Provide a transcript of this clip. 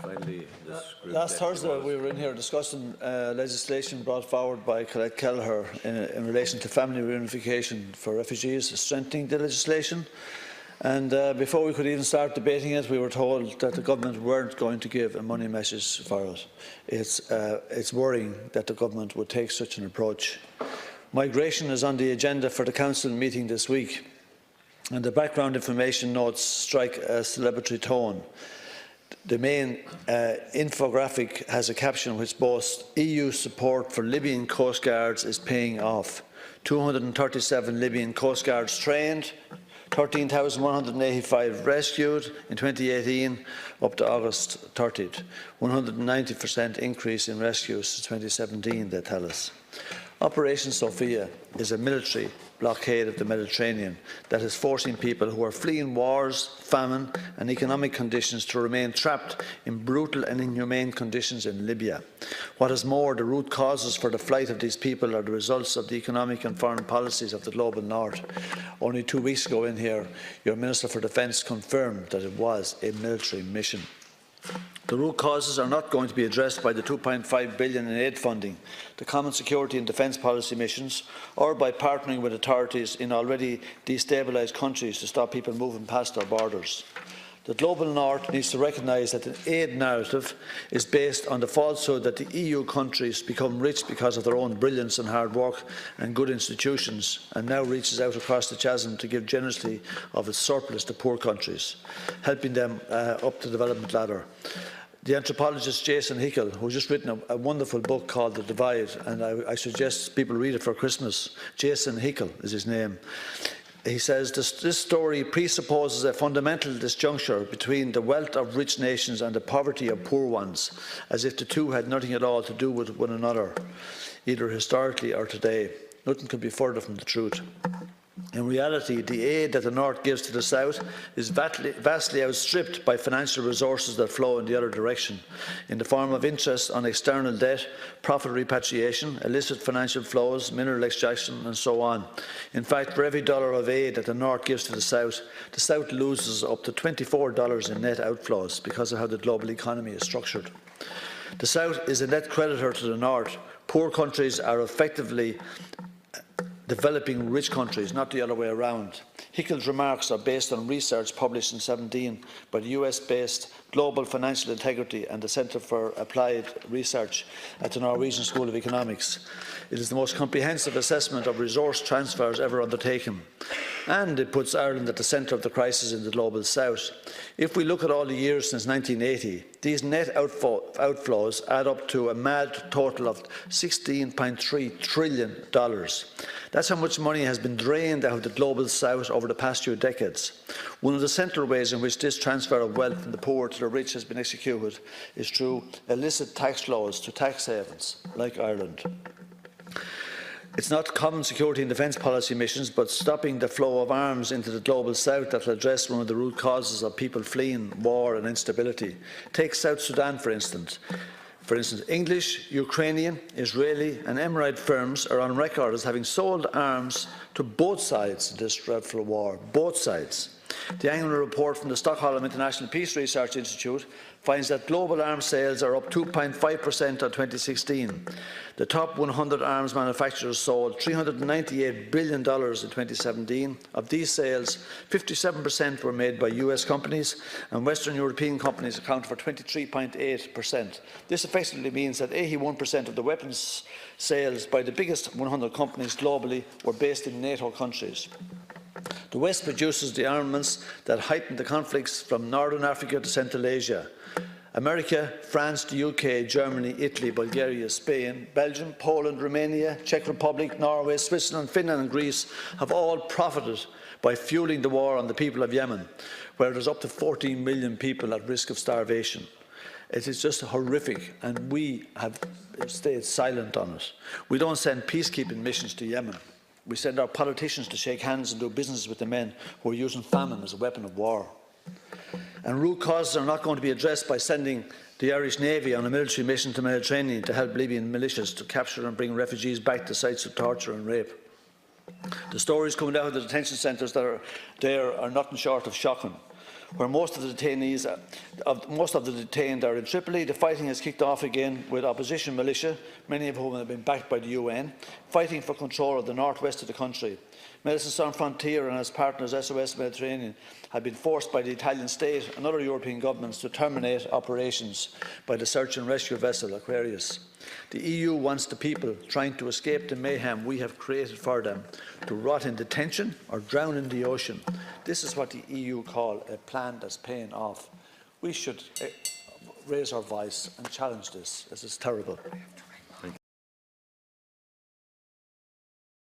Finally, last Thursday we were in here discussing legislation brought forward by Colette Kelleher in relation to family reunification for refugees, strengthening the legislation. And before we could even start debating it, we were told that the government weren't going to give a money message for it. It's worrying that the government would take such an approach. Migration is on the agenda for the Council meeting this week, and the background information notes strike a celebratory tone. The main infographic has a caption which boasts EU support for Libyan Coast Guards is paying off. 237 Libyan Coast Guards trained, 13,185 rescued in 2018 up to August 30th. 190% increase in rescues since 2017, they tell us. Operation Sophia is a military blockade of the Mediterranean that is forcing people who are fleeing wars, famine and economic conditions to remain trapped in brutal and inhumane conditions in Libya. What is more, the root causes for the flight of these people are the results of the economic and foreign policies of the global north. Only 2 weeks ago in here, your Minister for Defence confirmed that it was a military mission. The root causes are not going to be addressed by the £2.5 billion in aid funding, the common security and defence policy missions, or by partnering with authorities in already destabilised countries to stop people moving past our borders. The global north needs to recognise that the aid narrative is based on the falsehood that the EU countries become rich because of their own brilliance and hard work and good institutions, and now reaches out across the chasm to give generously of its surplus to poor countries, helping them up the development ladder. The anthropologist Jason Hickel, who has just written a wonderful book called The Divide, and I suggest people read it for Christmas. Jason Hickel is his name. He says this story presupposes a fundamental disjuncture between the wealth of rich nations and the poverty of poor ones, as if the two had nothing at all to do with one another, either historically or today. Nothing could be further from the truth. In reality, the aid that the North gives to the South is vastly outstripped by financial resources that flow in the other direction, in the form of interest on external debt, profit repatriation, illicit financial flows, mineral extraction and so on. In fact, for every dollar of aid that the North gives to the South loses up to $24 in net outflows because of how the global economy is structured. The South is a net creditor to the North. Poor countries are effectively developing rich countries, not the other way around. Hickel's remarks are based on research published in 2017 by the US-based Global Financial Integrity and the Centre for Applied Research at the Norwegian School of Economics. It is the most comprehensive assessment of resource transfers ever undertaken, and it puts Ireland at the centre of the crisis in the global south. If we look at all the years since 1980, these net outflows add up to a mad total of $16.3 trillion. That's how much money has been drained out of the global south over the past few decades. One of the central ways in which this transfer of wealth from the poor to the rich has been executed is through illicit tax flows to tax havens like Ireland. It's not common security and defence policy missions, but stopping the flow of arms into the global south that will address one of the root causes of people fleeing war and instability. Take South Sudan, for instance. English, Ukrainian, Israeli and Emirate firms are on record as having sold arms to both sides of this dreadful war, both sides. The annual report from the Stockholm International Peace Research Institute finds that global arms sales are up 2.5% on 2016. The top 100 arms manufacturers sold $398 billion in 2017. Of these sales, 57% were made by US companies, and Western European companies account for 23.8%. This effectively means that 81% of the weapons sales by the biggest 100 companies globally were based in NATO countries. The West produces the armaments that heighten the conflicts from Northern Africa to Central Asia. America, France, the UK, Germany, Italy, Bulgaria, Spain, Belgium, Poland, Romania, Czech Republic, Norway, Switzerland, Finland and Greece have all profited by fuelling the war on the people of Yemen, where there is up to 14 million people at risk of starvation. It is just horrific, and we have stayed silent on it. We don't send peacekeeping missions to Yemen. We send our politicians to shake hands and do business with the men who are using famine as a weapon of war. And root causes are not going to be addressed by sending the Irish Navy on a military mission to the Mediterranean to help Libyan militias to capture and bring refugees back to sites of torture and rape. The stories coming out of the detention centres that are there are nothing short of shocking. where most of the detained are in Tripoli. The fighting has kicked off again with opposition militia, many of whom have been backed by the UN, fighting for control of the northwest of the country. Médecins Sans Frontières and its partners SOS Mediterranean have been forced by the Italian state and other European governments to terminate operations by the search and rescue vessel Aquarius. The EU wants the people trying to escape the mayhem we have created for them to rot in detention or drown in the ocean. This is what the EU call a plan that's paying off. We should raise our voice and challenge this. This is terrible.